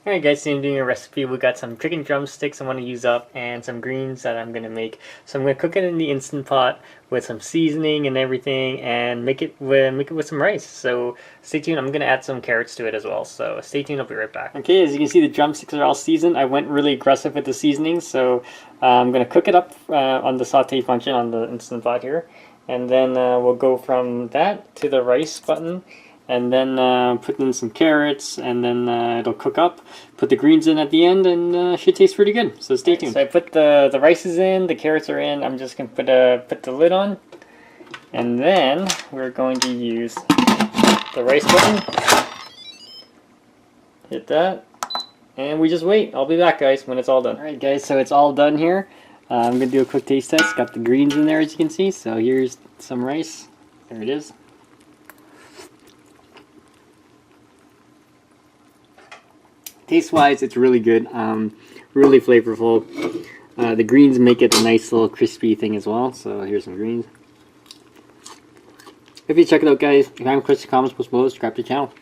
Alright guys, today I'm doing a recipe. We got some chicken drumsticks I want to use up and some greens that I'm going to make. So I'm going to cook it in the Instant Pot with some seasoning and everything and make it with some rice. So stay tuned. I'm going to add some carrots to it as well. So stay tuned. I'll be right back. Okay, as you can see the drumsticks are all seasoned. I went really aggressive with the seasoning. So I'm going to cook it up on the saute function on the Instant Pot here. And then we'll go from that to the rice button. And then put in some carrots, and then it'll cook up. Put the greens in at the end, and should taste pretty good. So stay tuned. So I put the rice is in, the carrots are in. I'm just gonna put the lid on, and then we're going to use the rice button. Hit that, and we just wait. I'll be back, guys, when it's all done. All right, guys. So it's all done here. I'm gonna do a quick taste test. Got the greens in there, as you can see. So here's some rice. There it is. Taste-wise, it's really good, really flavorful. The greens make it a nice little crispy thing as well, so here's some greens. If you check it out, guys, if you have any questions, comments, post below, subscribe to the channel.